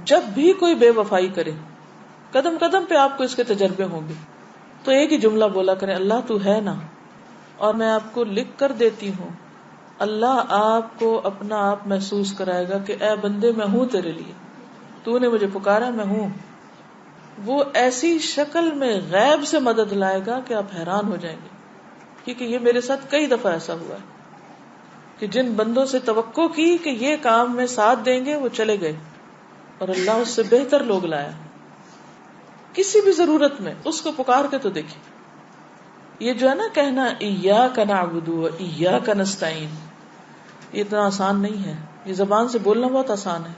جب بھی کوئی بے وفائی کرے، قدم قدم پہ آپ کو اس کے تجربے ہوں گے، تو ایک ہی جملہ بولا کریں، اللہ تو ہے نا، اور میں آپ کو لکھ کر دیتی ہوں. اللہ آپ کو اپنا آپ محسوس کرائے گا کہ اے بندے میں ہوں تیرے لیے، تو نے مجھے پکارا، میں ہوں. وہ ایسی شکل میں غیب سے مدد لائے گا کہ آپ حیران ہو جائیں گے. کیونکہ یہ میرے ساتھ کئی دفعہ ایسا ہوا ہے کہ جن بندوں سے توقع کی کہ یہ کام میں ساتھ دیں گے وہ چلے گئے، اور اللہ اس سے بہتر لوگ لایا. کسی بھی ضرورت میں اس کو پکار کے تو دیکھیں. یہ جو ہے نا کہنا ایاک نعبد و ایاک نستعین، یہ اتنا آسان نہیں ہے. یہ زبان سے بولنا بہت آسان ہے،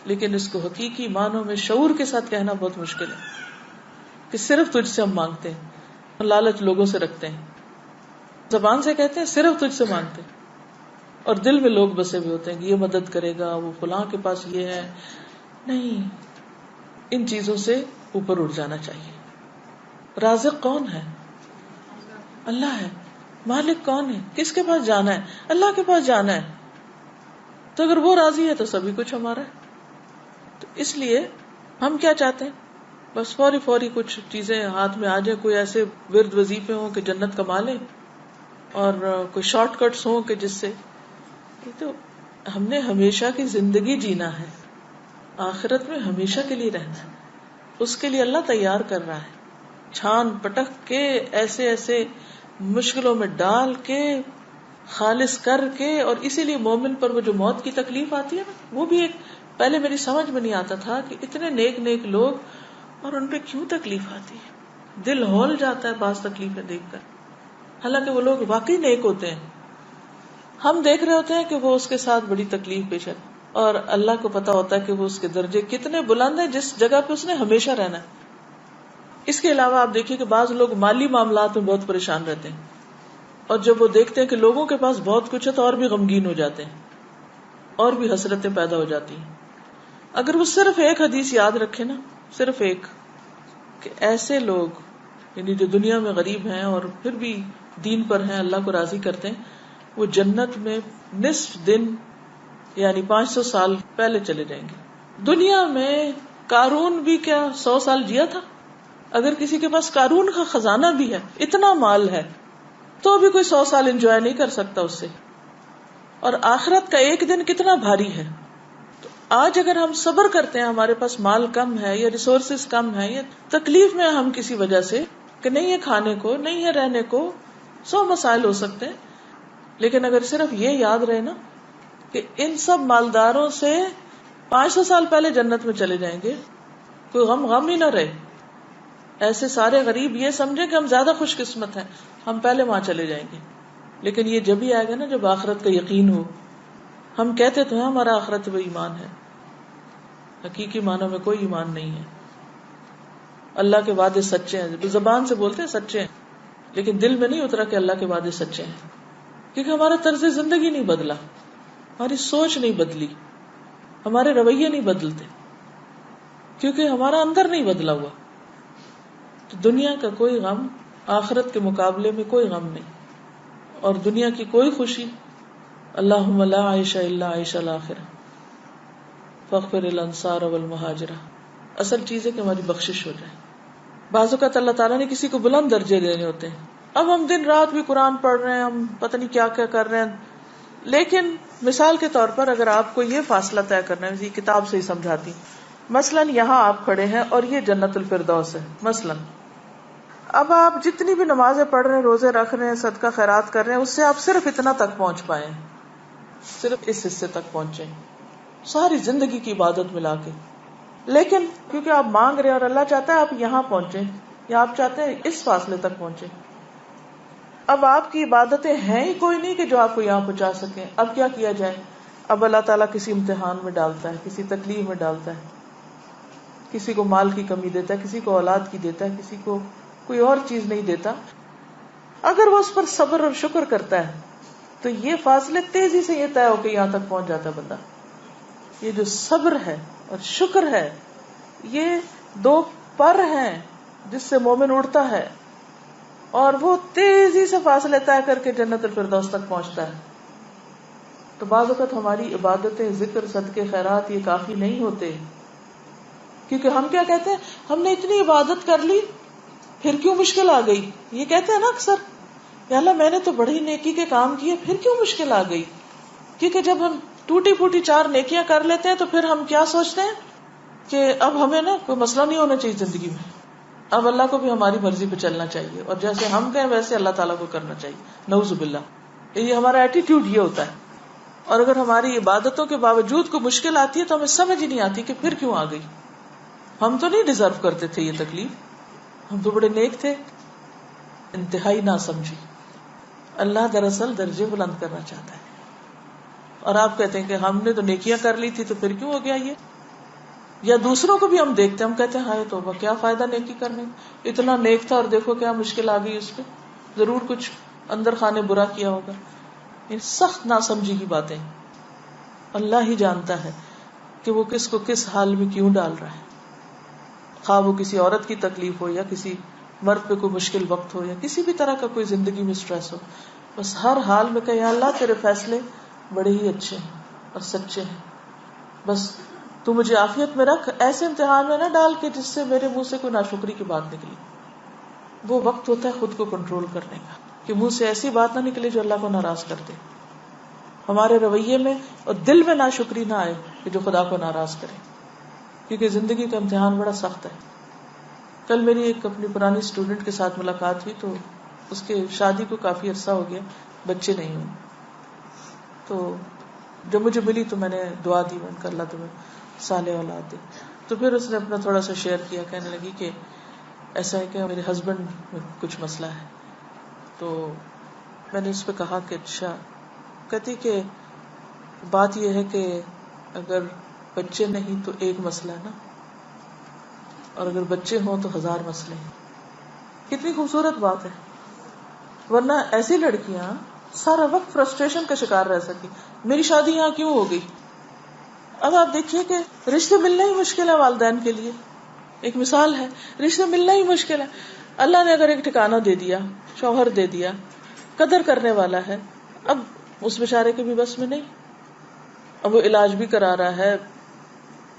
لیکن اس کو حقیقی معنوں میں شعور کے ساتھ کہنا بہت مشکل ہے کہ صرف تجھ سے ہم مانگتے ہیں. لالچ لوگوں سے رکھتے ہیں، زبان سے کہتے ہیں صرف تجھ سے مانگتے ہیں، اور دل میں لوگ بسے ہوئے ہوتے ہیں کہ یہ مدد کرے گا، وہ فلاں کے پاس یہ ہے. نہیں، ان چیزوں سے اوپر اٹھ جانا چاہیے. رازق کون ہے؟ اللہ ہے. مالک کون ہے؟ کس کے پاس جانا ہے؟ اللہ کے پاس جانا ہے. تو اگر وہ راضی ہے تو سبھی کچھ ہمارا ہے. تو اس لیے ہم کیا چاہتے ہیں؟ بس فوری فوری کچھ چیزیں ہاتھ میں آ جائیں، کوئی ایسے ورد وظیفے ہوں کہ جنت کما لیں، اور کوئی شارٹ کٹس ہوں کہ جس سے. تو ہم نے ہمیشہ کی زندگی جینا ہے، آخرت میں ہمیشہ کے لیے رہنا ہے. اس کے لیے اللہ تیار کر رہا ہے، چھان پٹک کے ایسے ایسے مشکلوں میں ڈال کے خالص کر کے. اور اسی لیے مومن پر وہ جو موت کی تکلیف آتی ہے نا، وہ بھی ایک پہلے میری سمجھ میں نہیں آتا تھا کہ اتنے نیک نیک لوگ اور ان پہ کیوں تکلیف آتی ہے. دل ہول جاتا ہے بعض تکلیفیں دیکھ کر، حالانکہ وہ لوگ واقعی نیک ہوتے ہیں. ہم دیکھ رہے ہوتے ہیں کہ وہ اس کے ساتھ بڑی تکلیف پیش ہے، اور اللہ کو پتا ہوتا ہے کہ وہ اس کے درجے کتنے بلند ہیں جس جگہ پہ اس نے ہمیشہ رہنا ہے. اس کے علاوہ آپ دیکھیے کہ بعض لوگ مالی معاملات میں بہت پریشان رہتے ہیں، اور جب وہ دیکھتے ہیں کہ لوگوں کے پاس بہت کچھ ہے تو اور بھی غمگین ہو جاتے ہیں، اور بھی حسرتیں پیدا ہو جاتی ہیں. اگر وہ صرف ایک حدیث یاد رکھے نا، صرف ایک، کہ ایسے لوگ یعنی جو دنیا میں غریب ہیں اور پھر بھی دین پر ہیں، اللہ کو راضی کرتے ہیں، وہ جنت میں نصف دن یعنی 500 سال پہلے چلے جائیں گے. دنیا میں قارون بھی کیا 100 سال جیا تھا؟ اگر کسی کے پاس قارون کا خزانہ بھی ہے، اتنا مال ہے، تو بھی کوئی 100 سال انجوائے نہیں کر سکتا اس سے. اور آخرت کا ایک دن کتنا بھاری ہے. تو آج اگر ہم صبر کرتے ہیں، ہمارے پاس مال کم ہے یا ریسورسز کم ہے یا تکلیف میں ہم کسی وجہ سے کہ نہیں ہے کھانے کو، نہیں ہے رہنے کو، 100 مسائل ہو سکتے ہیں، لیکن اگر صرف یہ یاد رہے نا کہ ان سب مالداروں سے 500 سال پہلے جنت میں چلے جائیں گے، کوئی غم ہی نہ رہے. ایسے سارے غریب یہ سمجھیں کہ ہم زیادہ خوش قسمت ہیں، ہم پہلے وہاں چلے جائیں گے. لیکن یہ جب ہی آئے گا نا جب آخرت کا یقین ہو. ہم کہتے تو ہیں ہمارا آخرت وہ ایمان ہے، حقیقی معنوں میں کوئی ایمان نہیں ہے. اللہ کے وعدے سچے ہیں، زبان سے بولتے ہیں سچے ہیں، لیکن دل میں نہیں اترا کہ اللہ کے وعدے سچے ہیں. کیونکہ ہمارا طرز زندگی نہیں بدلا، ہماری سوچ نہیں بدلی، ہمارے رویے نہیں بدلتے، کیونکہ ہمارا اندر نہیں بدلا ہوا. تو دنیا کا کوئی غم آخرت کے مقابلے میں کوئی غم نہیں، اور دنیا کی کوئی خوشی. اللہم لا عیش الا عیش الآخرہ فاغفر الانصار والمہاجرہ. اصل چیز ہے کہ ہماری بخشش ہو جائے. بعض اوقات اللہ تعالیٰ نے کسی کو بلند درجے دینے ہوتے ہیں. اب ہم دن رات بھی قرآن پڑھ رہے ہیں، ہم پتہ نہیں کیا کیا کر رہے ہیں، لیکن مثال کے طور پر اگر آپ کو یہ فاصلہ طے کرنا ہے، یہ کتاب سے ہی سمجھاتی، مثلاً یہاں آپ کھڑے ہیں اور یہ جنت الفردوس ہے مثلاً. اب آپ جتنی بھی نمازیں پڑھ رہے ہیں، روزے رکھ رہے ہیں، صدقہ خیرات کر رہے ہیں، اس سے آپ صرف اتنا تک پہنچ پائے، صرف اس حصے تک پہنچے ساری زندگی کی عبادت ملا کے. لیکن کیونکہ آپ مانگ رہے ہیں اور اللہ چاہتا ہے آپ یہاں پہنچے، یا آپ چاہتے ہیں اس فاصلے تک پہنچے. اب آپ کی عبادتیں ہیں ہی کوئی نہیں کہ جو آپ کو یہاں پہنچا سکیں. اب کیا کیا جائے؟ اب اللہ تعالیٰ کسی امتحان میں ڈالتا ہے، کسی تکلیف میں ڈالتا ہے، کسی کو مال کی کمی دیتا ہے، کسی کو اولاد کی دیتا ہے، کسی کو کوئی اور چیز نہیں دیتا. اگر وہ اس پر صبر اور شکر کرتا ہے تو یہ فاصلے تیزی سے یہ طے ہو کے یہاں تک پہنچ جاتا ہے بندہ. یہ جو صبر ہے اور شکر ہے، یہ دو پر ہیں جس سے مومن اڑتا ہے، اور وہ تیزی سے فاصلے طے کر کے جنت الفردوس تک پہنچتا ہے. تو بعض اوقات ہماری عبادتیں، ذکر، صدقے، خیرات یہ کافی نہیں ہوتے، کیونکہ ہم کیا کہتے ہیں, ہم نے اتنی عبادت کر لی پھر کیوں مشکل آ گئی, یہ کہتے ہیں نا اکثر, یا اللہ میں نے تو بڑی نیکی کے کام کیے پھر کیوں مشکل آ گئی. کیونکہ جب ہم ٹوٹی پھوٹی 4 نیکیاں کر لیتے ہیں تو پھر ہم کیا سوچتے ہیں کہ اب ہمیں نا کوئی مسئلہ نہیں ہونا چاہیے زندگی میں, اب اللہ کو بھی ہماری مرضی پہ چلنا چاہیے, اور جیسے ہم کہیں ویسے اللہ تعالیٰ کو کرنا چاہیے. نعوذ باللہ, یہ ہمارا ایٹیٹیوڈ یہ ہوتا ہے. اور اگر ہماری عبادتوں کے باوجود کوئی مشکل آتی ہے تو ہمیں سمجھ ہی نہیں آتی کہ پھر کیوں آ گئی. ہم تو نہیں ڈیزرو کرتے تھے یہ تکلیف, ہم تو بڑے نیک تھے. انتہائی نہ سمجھی. اللہ دراصل درجے بلند کرنا چاہتا ہے, اور آپ کہتے ہیں کہ ہم نے تو نیکیاں کر لی تھی تو پھر کیوں ہو گیا یہ. یا دوسروں کو بھی ہم دیکھتے ہیں, ہم کہتے ہیں ہائے توبہ کیا فائدہ نیکی کرنے میں, اتنا نیک تھا اور دیکھو کیا مشکل آ گئی اس پہ, ضرور کچھ اندر خانے برا کیا ہوگا. یہ سخت ناسمجھی کی باتیں. اللہ ہی جانتا ہے کہ وہ کس کو کس حال میں کیوں ڈال رہا ہے, خواہ وہ کسی عورت کی تکلیف ہو, یا کسی مرد پہ کوئی مشکل وقت ہو, یا کسی بھی طرح کا کوئی زندگی میں سٹریس ہو. بس ہر حال میں کہ یا اللہ تیرے فیصلے بڑے ہی اچھے ہیں اور سچے ہیں, بس تو مجھے عافیت میں رکھ, ایسے امتحان میں نہ ڈال کہ جس سے میرے منہ سے کوئی ناشکری کی بات نکلی. وہ وقت ہوتا ہے خود کو کنٹرول کرنے کا, کہ منہ سے ایسی بات نہ نکلے جو اللہ کو ناراض کر دے, ہمارے رویے میں اور دل میں ناشکری نہ آئے کہ جو خدا کو ناراض کرے, کیونکہ زندگی کا امتحان بڑا سخت ہے. کل میری ایک اپنی پرانی اسٹوڈنٹ کے ساتھ ملاقات ہوئی, تو اس کے شادی کو کافی عرصہ ہو گیا, بچے نہیں ہوئے. تو جب مجھے ملی تو میں نے دعا دی, میں نے کہا اللہ تمہیں صالح اولاد دے. تو پھر اس نے اپنا تھوڑا سا شیئر کیا, کہنے لگی کہ ایسا ہے کہ میرے ہسبینڈ میں کچھ مسئلہ ہے. تو میں نے اس پہ کہا کہ اچھا. کہتی کہ بات یہ ہے کہ اگر بچے نہیں تو ایک مسئلہ ہے نا, اور اگر بچے ہوں تو 1000 مسئلے ہیں. کتنی خوبصورت بات ہے. ورنہ ایسی لڑکیاں سارا وقت فرسٹریشن کا شکار رہ سکی, میری شادی یہاں کیوں ہو گئی. اب آپ دیکھیے کہ رشتے ملنا ہی مشکل ہے والدین کے لیے. ایک مثال ہے, رشتے ملنا ہی مشکل ہے. اللہ نے اگر ایک ٹھکانہ دے دیا, شوہر دے دیا, قدر کرنے والا ہے, اب اس بیچارے کے بھی بس میں نہیں. اب وہ علاج بھی کرا رہا ہے,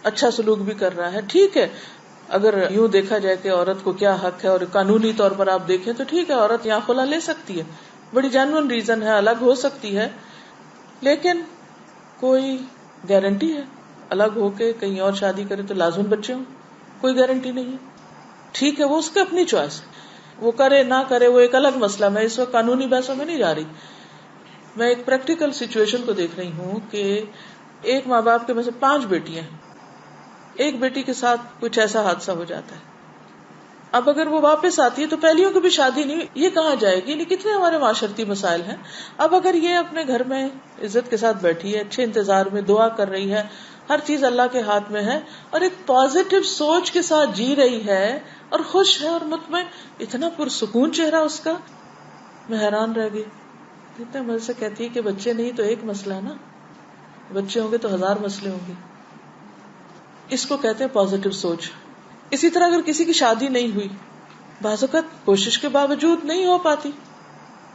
اچھا سلوک بھی کر رہا ہے, ٹھیک ہے. اگر یوں دیکھا جائے کہ عورت کو کیا حق ہے, اور قانونی طور پر آپ دیکھیں تو ٹھیک ہے, عورت یہاں خلا لے سکتی ہے, بڑی جینوئن ریزن ہے, الگ ہو سکتی ہے. لیکن کوئی گارنٹی ہے الگ ہو کے کہیں اور شادی کرے تو لازم بچے ہوں؟ کوئی گارنٹی نہیں ہے. ٹھیک ہے, وہ اس کی اپنی چوائس, وہ کرے نہ کرے وہ ایک الگ مسئلہ. میں اس وقت قانونی بحثوں میں نہیں جا رہی, میں ایک پریکٹیکل سچویشن کو دیکھ رہی ہوں کہ ایک ماں باپ کے میں سے 5 بیٹیاں ہیں, ایک بیٹی کے ساتھ کچھ ایسا حادثہ ہو جاتا ہے. اب اگر وہ واپس آتی ہے تو پہلیوں کی بھی شادی نہیں, یہ کہاں جائے گی. نہیں, کتنے ہمارے معاشرتی مسائل ہیں. اب اگر یہ اپنے گھر میں عزت کے ساتھ بیٹھی ہے, اچھے انتظار میں دعا کر رہی ہے, ہر چیز اللہ کے ہاتھ میں ہے, اور ایک پازیٹو سوچ کے ساتھ جی رہی ہے اور خوش ہے اور مطمئن, اتنا پرسکون چہرہ اس کا, میں حیران رہ گئی. اتنے مجھ سے کہتی ہے کہ بچے نہیں تو ایک مسئلہ ہے نا, بچے ہوں گے تو 1000 مسئلے ہوں گے. اس کو کہتے ہیں پازیٹو سوچ. اسی طرح اگر کسی کی شادی نہیں ہوئی, بعض اوقات کوشش کے باوجود نہیں ہو پاتی.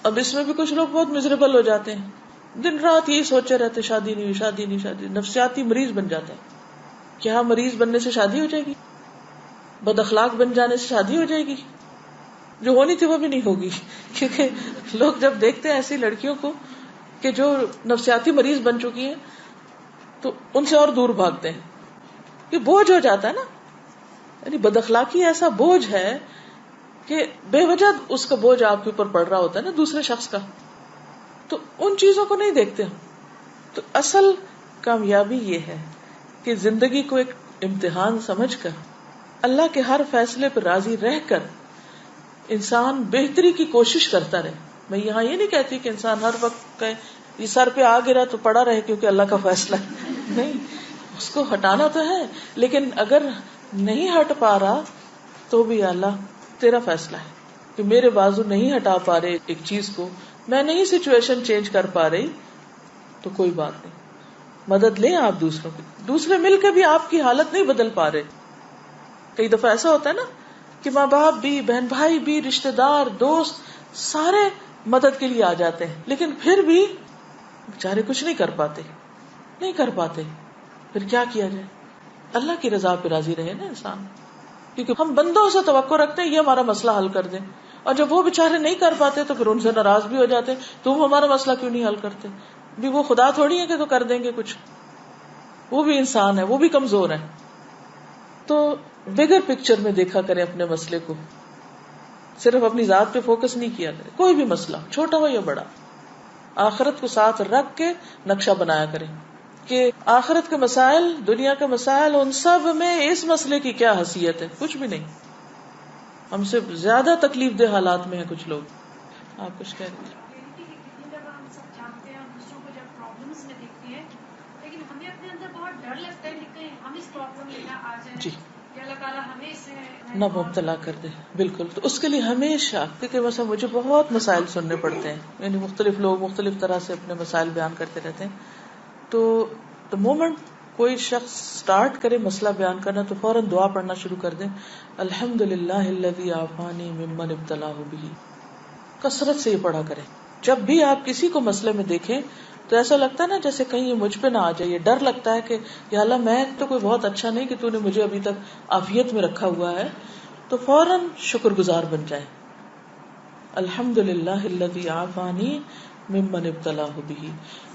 اب اس میں بھی کچھ لوگ بہت مزریبل ہو جاتے ہیں, دن رات یہی سوچے رہتے شادی نہیں ہوئی, شادی نہیں, شادی. نفسیاتی مریض بن جاتے ہیں. کیا مریض بننے سے شادی ہو جائے گی؟ بد اخلاق بن جانے سے شادی ہو جائے گی؟ جو ہونی تھی وہ بھی نہیں ہوگی. کیونکہ لوگ جب دیکھتے ہیں ایسی لڑکیوں کو کہ جو نفسیاتی مریض بن چکی ہیں تو ان سے اور دور بھاگتے ہیں. یہ بوجھ ہو جاتا ہے نا, یعنی بد اخلاقی ایسا بوجھ ہے کہ بے وجہ اس کا بوجھ آپ کے اوپر پڑ رہا ہوتا ہے نا دوسرے شخص کا, تو ان چیزوں کو نہیں دیکھتے ہم. تو اصل کامیابی یہ ہے کہ زندگی کو ایک امتحان سمجھ کر اللہ کے ہر فیصلے پر راضی رہ کر انسان بہتری کی کوشش کرتا رہے. میں یہاں یہ نہیں کہتی کہ انسان ہر وقت کہے یہ سر پہ آ گرا تو پڑا رہے کیونکہ اللہ کا فیصلہ ہے, نہیں, اس کو ہٹانا تو ہے, لیکن اگر نہیں ہٹ پا رہا تو بھی اللہ تیرا فیصلہ ہے کہ میرے بازو نہیں ہٹا پا رہے ایک چیز کو, میں نہیں سچویشن چینج کر پا رہی, تو کوئی بات نہیں, مدد لیں آپ دوسروں کی. دوسرے مل کے بھی آپ کی حالت نہیں بدل پا رہے. کئی دفعہ ایسا ہوتا ہے نا کہ ماں باپ بھی, بہن بھائی بھی, رشتے دار, دوست سارے مدد کے لیے آ جاتے ہیں, لیکن پھر بھی بیچارے کچھ نہیں کر پاتے. پھر کیا کیا جائے؟ اللہ کی رضا پہ راضی رہے نا انسان. کیونکہ ہم بندوں سے توقع رکھتے ہیں یہ ہمارا مسئلہ حل کر دیں, اور جب وہ بےچارے نہیں کر پاتے تو پھر ان سے ناراض بھی ہو جاتے ہیں, تم ہمارا مسئلہ کیوں نہیں حل کرتے. بھی وہ خدا تھوڑی ہے کہ تو کر دیں گے کچھ, وہ بھی انسان ہے, وہ بھی کمزور ہے. تو بگر پکچر میں دیکھا کریں اپنے مسئلے کو, صرف اپنی ذات پہ فوکس نہیں کیا کریں. کوئی بھی مسئلہ چھوٹا ہو یا بڑا, آخرت کو ساتھ رکھ کے نقشہ بنایا کریں کہ آخرت کے مسائل, دنیا کے مسائل, ان سب میں اس مسئلے کی کیا حیثیت ہے. کچھ بھی نہیں. ہم سے زیادہ تکلیف دہ حالات میں ہیں کچھ لوگ. آپ کچھ کہہ رہے تھے. کتنی دفعہ ہم سب جانتے ہیں اور دوسروں کو جب پرابلمس میں دیکھتے ہیں, لیکن ہمیں اپنے اندر بہت ڈر لگتا ہے کہ کہیں ہم اس پرابلم میں نہ آ جائیں, جی, کہ اللہ تعالیٰ ہمیں اس سے نہ مبتلا کر دے. بالکل. تو اس کے لیے ہمیشہ, کیونکہ مثلا مجھے بہت مسائل سننے پڑتے ہیں, یعنی مختلف لوگ مختلف طرح سے اپنے مسائل بیان کرتے رہتے ہیں. تو the moment کوئی شخص سٹارٹ کرے مسئلہ بیان کرنا تو فوراً دعا پڑھنا شروع کر دیں, الحمدللہ الذی عافانی ممن ابتلاہ بہ. کثرت سے یہ پڑھا کریں. جب بھی آپ کسی کو مسئلے میں دیکھیں تو ایسا لگتا ہے نا جیسے کہیں یہ مجھ پہ نہ آ جائے, ڈر لگتا ہے کہ یا اللہ میں تو کوئی بہت اچھا نہیں کہ تو نے مجھے ابھی تک عافیت میں رکھا ہوا ہے, تو فوراً شکر گزار بن جائیں. الحمدللہ الذی عافانی ممن ابتلاہ بہ,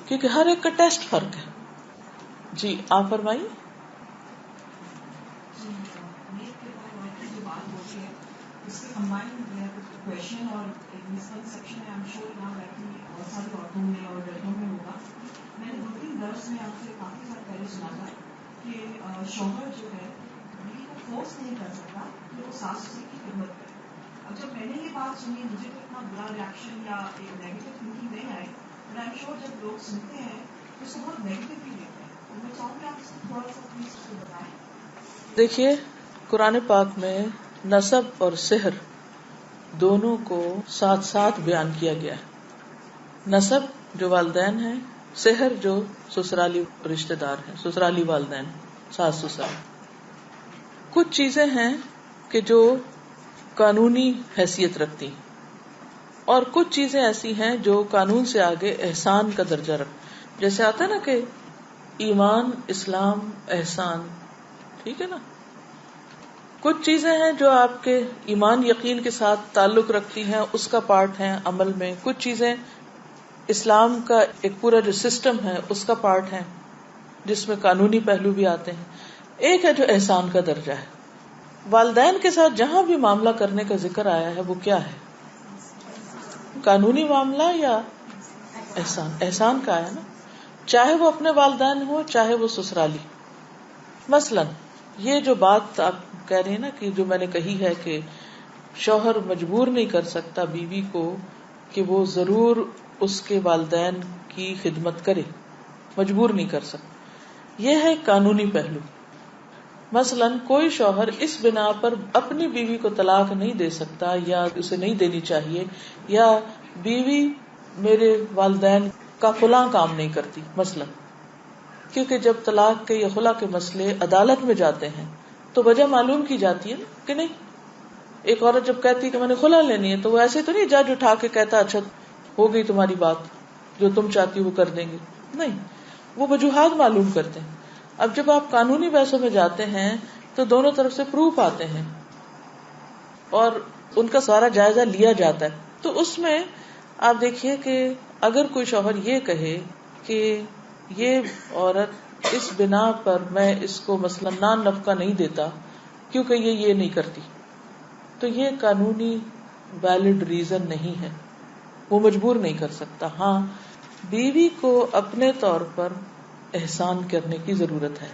کیونکہ ہر ایک کا ٹیسٹ فرق ہے. جی آپ فرمائیے. اس کے کمبائن کویشچن اور ایک مسکنسیپشن ہے, I'm sure یہاں بیٹھی بہت ساری عورتوں میں اور لڑکوں میں ہوگا. میں نے 2-3 درس میں آپ سے کافی سال پہلے سنا تھا کہ شوہر جو ہے بیوی کو فورس نہیں کر سکتا کہ وہ ساس سسر کی خدمت کرے. اب جب میں نے یہ بات سنی مجھے تو اتنا برا ریئیکشن یا ایک نیگیٹو تھنکنگ نہیں آئی, بٹ آئی ایم شیور جب لوگ سنتے ہیں تو اس کو بہت نیگیٹولی لیتے ہیں. تو میں چاہوں گی آپ اس کو تھوڑا سا پلیز اس کو بتائیں. دیکھیے قرآن پاک میں نسب اور سحر دونوں کو ساتھ ساتھ بیان کیا گیا ہے. نسب جو والدین ہیں, سحر جو سسرالی رشتہ دار ہیں, سسرالی والدین, ساس سسر. کچھ چیزیں ہیں کہ جو قانونی حیثیت رکھتی, اور کچھ چیزیں ایسی ہیں جو قانون سے آگے احسان کا درجہ رکھ. جیسے آتا ہے نا کہ ایمان, اسلام, احسان, ٹھیک ہے نا. کچھ چیزیں ہیں جو آپ کے ایمان یقین کے ساتھ تعلق رکھتی ہیں, اس کا پارٹ ہیں عمل میں. کچھ چیزیں اسلام کا ایک پورا جو سسٹم ہے اس کا پارٹ ہیں, جس میں قانونی پہلو بھی آتے ہیں. ایک ہے جو احسان کا درجہ ہے. والدین کے ساتھ جہاں بھی معاملہ کرنے کا ذکر آیا ہے وہ کیا ہے, قانونی معاملہ یا احسان. احسان کا ہے نا, چاہے وہ اپنے والدین ہو چاہے وہ سسرالی. مثلاً یہ جو بات آپ کہہ رہے ہیں نا کہ جو میں نے کہی ہے کہ شوہر مجبور نہیں کر سکتا بیوی کو کہ وہ ضرور اس کے والدین کی خدمت کرے, مجبور نہیں کر سکتا. یہ ہے قانونی پہلو. مثلاً کوئی شوہر اس بنا پر اپنی بیوی کو طلاق نہیں دے سکتا یا اسے نہیں دینی چاہیے, یا بیوی میرے والدین کا فلاں کام نہیں کرتی مثلاً, کیونکہ جب طلاق کے یا خلا کے مسئلے عدالت میں جاتے ہیں تو وجہ معلوم کی جاتی ہے نا کہ نہیں. ایک عورت جب کہتی ہے کہ میں نے خلا لینی ہے تو وہ ایسے تو نہیں جج اٹھا کے کہتا اچھا ہو گئی تمہاری بات, جو تم چاہتی وہ کر دیں گے. نہیں, وہ وجوہات معلوم کرتے ہیں. اب جب آپ قانونی بحثوں میں جاتے ہیں تو دونوں طرف سے پروف آتے ہیں اور ان کا سارا جائزہ لیا جاتا ہے. تو اس میں آپ دیکھیے کہ اگر کوئی شوہر یہ کہے کہ یہ عورت اس بنا پر میں اس کو مثلا نان نفقہ نہیں دیتا کیونکہ یہ نہیں کرتی, تو یہ قانونی ویلڈ ریزن نہیں ہے, وہ مجبور نہیں کر سکتا. ہاں بیوی کو اپنے طور پر احسان کرنے کی ضرورت ہے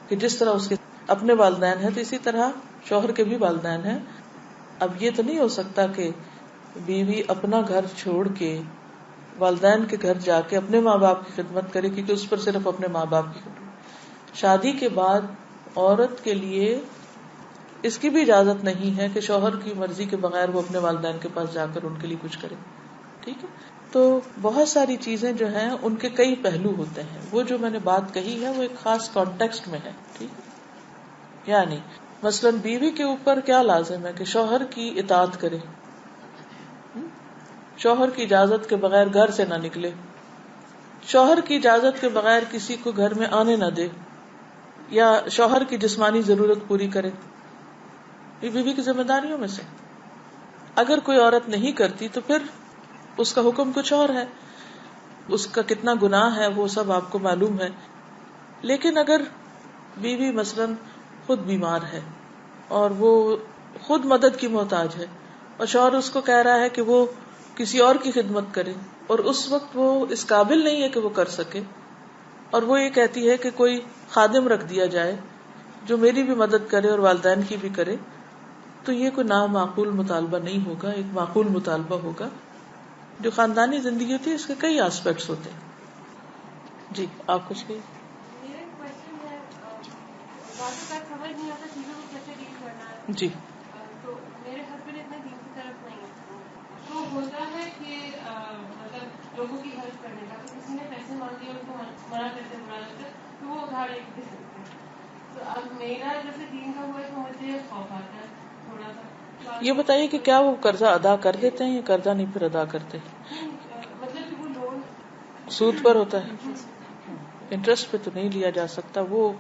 کہ جس طرح اس کے اپنے والدین ہیں تو اسی طرح شوہر کے بھی والدین ہیں. اب یہ تو نہیں ہو سکتا کہ بیوی اپنا گھر چھوڑ کے والدین کے گھر جا کے اپنے ماں باپ کی خدمت کرے, کیونکہ اس پر صرف اپنے ماں باپ کی خدمت. شادی کے بعد عورت کے لیے اس کی بھی اجازت نہیں ہے کہ شوہر کی مرضی کے بغیر وہ اپنے والدین کے پاس جا کر ان کے لیے کچھ کرے. ٹھیک ہے, تو بہت ساری چیزیں جو ہیں ان کے کئی پہلو ہوتے ہیں. وہ جو میں نے بات کہی ہے وہ ایک خاص کانٹیکسٹ میں ہے. ٹھیک ہے, یعنی مثلاً بیوی کے اوپر کیا لازم ہے کہ شوہر کی اطاعت کرے, شوہر کی اجازت کے بغیر گھر سے نہ نکلے, شوہر کی اجازت کے بغیر کسی کو گھر میں آنے نہ دے, یا شوہر کی جسمانی ضرورت پوری کرے، یہ بیوی کی ذمہ داریوں میں سے. اگر کوئی عورت نہیں کرتی تو پھر اس کا حکم کچھ اور ہے، اس کا کتنا گناہ ہے وہ سب آپ کو معلوم ہے. لیکن اگر بیوی مثلاً خود بیمار ہے اور وہ خود مدد کی محتاج ہے اور شوہر اس کو کہہ رہا ہے کہ وہ کسی اور کی خدمت کرے اور اس وقت وہ اس قابل نہیں ہے کہ وہ کر سکے، اور وہ یہ کہتی ہے کہ کوئی خادم رکھ دیا جائے جو میری بھی مدد کرے اور والدین کی بھی کرے، تو یہ کوئی نامعقول مطالبہ نہیں ہوگا، ایک معقول مطالبہ ہوگا. جو خاندانی زندگی ہوتی ہے اس کے کئی آسپیکٹس ہوتے ہیں. جی آپ کچھ کہیں؟ میرا کوشچن ہے، بعض اوقات سمجھ نہیں آتا چیزوں کو کیسے ڈیل کرنا ہے. جی تو میرے ہسبینڈ اتنے دین کی طرف نہیں ہے، تو ہوتا ہے کہ مطلب لوگوں کی ہیلپ کرنے کا، تو کسی نے پیسے مانگ لیے ان کو منع کرتے برا لگتا تو وہ ادھار ایک دے سکتے ہیں. تو اب میرا جیسے دین کا ہوا ہے تو مجھے خوف آتا ہے تھوڑا سا. یہ بتائیے کہ کیا وہ قرضہ ادا کر دیتے ہیں یا قرضہ نہیں پھر ادا کرتے؟ مطلب کہ وہ لون سود پر ہوتا ہے، انٹرسٹ پہ تو نہیں لیا جا سکتا وہ.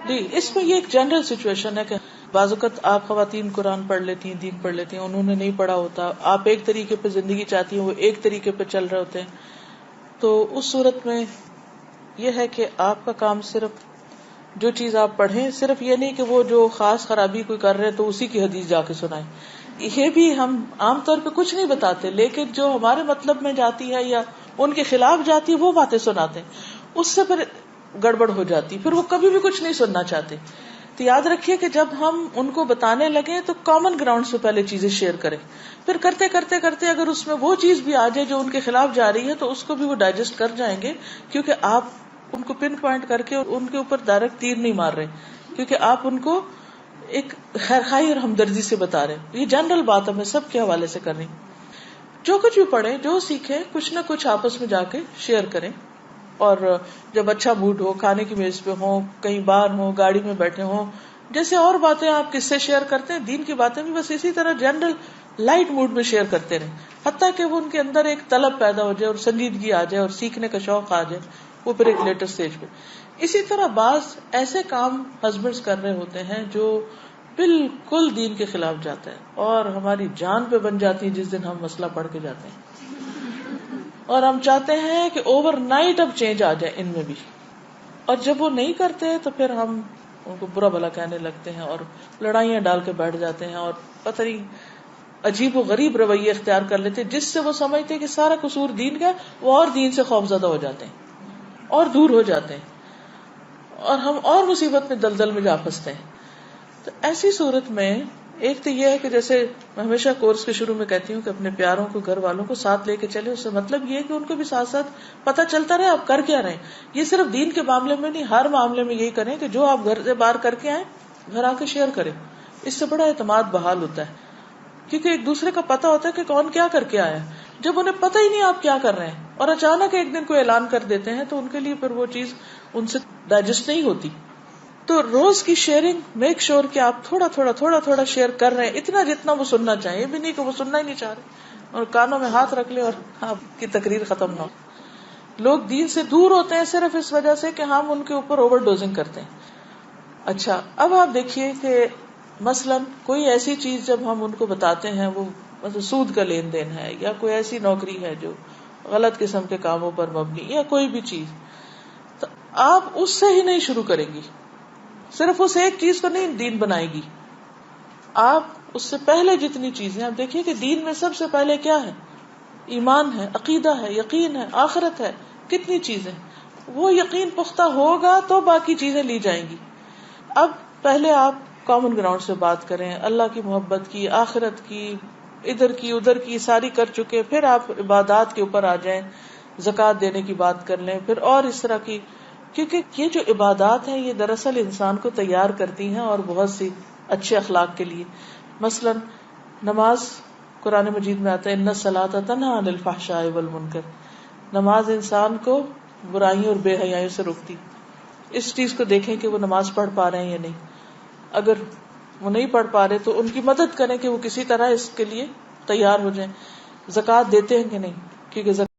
جی اس میں یہ ایک جنرل سچویشن ہے کہ بعض اوقات آپ خواتین قرآن پڑھ لیتی ہیں، دین پڑھ لیتی ہیں، انہوں نے نہیں پڑھا ہوتا، آپ ایک طریقے پہ زندگی چاہتی ہیں، وہ ایک طریقے پہ چل رہے ہوتے ہیں. تو اس صورت میں یہ ہے کہ آپ کا کام صرف جو چیز آپ پڑھیں، صرف یہ نہیں کہ وہ جو خاص خرابی کوئی کر رہے تو اسی کی حدیث جا کے سنائیں. یہ بھی ہم عام طور پہ کچھ نہیں بتاتے، لیکن جو ہمارے مطلب میں جاتی ہے یا ان کے خلاف جاتی ہے وہ باتیں سناتے ہیں، اس سے پھر گڑبڑ ہو جاتی، پھر وہ کبھی بھی کچھ نہیں سننا چاہتے. تو یاد رکھیے کہ جب ہم ان کو بتانے لگے تو کامن گراؤنڈ سے پہلے چیزیں شیئر کریں، پھر کرتے کرتے کرتے اگر اس میں وہ چیز بھی آ جائے جو ان کے خلاف جا رہی ہے تو اس کو بھی وہ ڈائجسٹ کر جائیں گے، کیونکہ آپ ان کو پن پوائنٹ کر کے ان کے اوپر ڈائریکٹ تیر نہیں مار رہے، کیونکہ آپ ان کو ایک خیرخواہی اور ہمدردی سے بتا رہے. یہ جنرل بات ہے، میں سب کے حوالے سے کر رہی ہوں. جو کچھ بھی پڑھیں، جو سیکھیں، کچھ نہ کچھ آپس میں جا کے شیئر کریں. اور جب اچھا موڈ ہو، کھانے کی میز پہ ہوں، کہیں باہر ہوں، گاڑی میں بیٹھے ہوں، جیسے اور باتیں آپ کس سے شیئر کرتے ہیں، دین کی باتیں بھی بس اسی طرح جنرل لائٹ موڈ میں شیئر کرتے رہیں، حتیٰ کہ وہ ان کے اندر ایک طلب پیدا ہو جائے اور سنجیدگی آ جائے اور سیکھنے کا شوق آ جائے، وہ پھر ایک لیٹر سٹیج پہ. اسی طرح بعض ایسے کام ہسبینڈز کر رہے ہوتے ہیں جو بالکل دین کے خلاف جاتا ہے اور ہماری جان پہ بن جاتی ہے جس دن ہم مسئلہ پڑھ کے جاتے ہیں، اور ہم چاہتے ہیں کہ اوور نائٹ اب چینج آ جائے ان میں بھی. اور جب وہ نہیں کرتے تو پھر ہم ان کو برا بھلا کہنے لگتے ہیں اور لڑائیاں ڈال کے بیٹھ جاتے ہیں اور پتہ نہیں عجیب و غریب رویے اختیار کر لیتے ہیں، جس سے وہ سمجھتے ہیں کہ سارا قصور دین کا، وہ اور دین سے خوفزدہ ہو جاتے ہیں اور دور ہو جاتے ہیں اور ہم اور مصیبت میں دلدل میں جا پھنستے ہیں. تو ایسی صورت میں ایک تو یہ ہے کہ جیسے میں ہمیشہ کورس کے شروع میں کہتی ہوں کہ اپنے پیاروں کو، گھر والوں کو ساتھ لے کے چلے. اس سے مطلب یہ ہے کہ ان کو بھی ساتھ ساتھ پتہ چلتا رہے آپ کر کیا رہے ہیں. یہ صرف دین کے معاملے میں نہیں، ہر معاملے میں یہی کریں کہ جو آپ گھر سے باہر کر کے آئیں گھر آ کے شیئر کریں. اس سے بڑا اعتماد بحال ہوتا ہے، کیونکہ ایک دوسرے کا پتہ ہوتا ہے کہ کون کیا کر کے آیا. جب انہیں پتہ ہی نہیں آپ کیا کر رہے ہیں اور اچانک ایک دن کوئی اعلان کر دیتے ہیں تو ان کے لیے پھر وہ چیز ان سے ڈائجسٹ نہیں ہوتی. تو روز کی شیئرنگ میک شور کہ آپ تھوڑا تھوڑا تھوڑا تھوڑا شیئر کر رہے ہیں، اتنا جتنا وہ سننا چاہیے. یہ بھی نہیں کہ وہ سننا ہی نہیں چاہ رہے اور کانوں میں ہاتھ رکھ لیں اور آپ کی تقریر ختم نہ ہو. لوگ دین سے دور ہوتے ہیں صرف اس وجہ سے کہ ہم ان کے اوپر اوور ڈوزنگ کرتے ہیں. اچھا اب آپ دیکھیے کہ مثلاً کوئی ایسی چیز جب ہم ان کو بتاتے ہیں، وہ مثلا سود کا لین دین ہے یا کوئی ایسی نوکری ہے جو غلط قسم کے کاموں پر مبنی یا کوئی بھی چیز، تو آپ اس سے ہی نہیں شروع کریں گی، صرف اس ایک چیز کو نہیں دین بنائے گی. آپ اس سے پہلے جتنی چیزیں آپ دیکھیے کہ دین میں سب سے پہلے کیا ہے، ایمان ہے، عقیدہ ہے، یقین ہے، آخرت ہے. کتنی چیزیں، وہ یقین پختہ ہوگا تو باقی چیزیں لی جائیں گی. اب پہلے آپ کامن گراؤنڈ سے بات کریں، اللہ کی محبت کی، آخرت کی، ادھر کی ادھر کی ساری کر چکے، پھر آپ عبادات کے اوپر آ جائیں، زکوٰۃ دینے کی بات کر لیں، پھر اور اس طرح کی. کیونکہ یہ جو عبادات ہیں یہ دراصل انسان کو تیار کرتی ہیں اور بہت سی اچھے اخلاق کے لیے. مثلا نماز قرآن مجید میں آتا ہے ان الصلاۃ تنہی عن الفحشاء والمنکر، نماز انسان کو برائیوں اور بے حیائیوں سے روکتی. اس چیز کو دیکھیں کہ وہ نماز پڑھ پا رہے ہیں یا نہیں. اگر وہ نہیں پڑھ پا رہے تو ان کی مدد کریں کہ وہ کسی طرح اس کے لیے تیار ہو جائیں. زکوٰۃ دیتے ہیں کہ نہیں، کیونکہ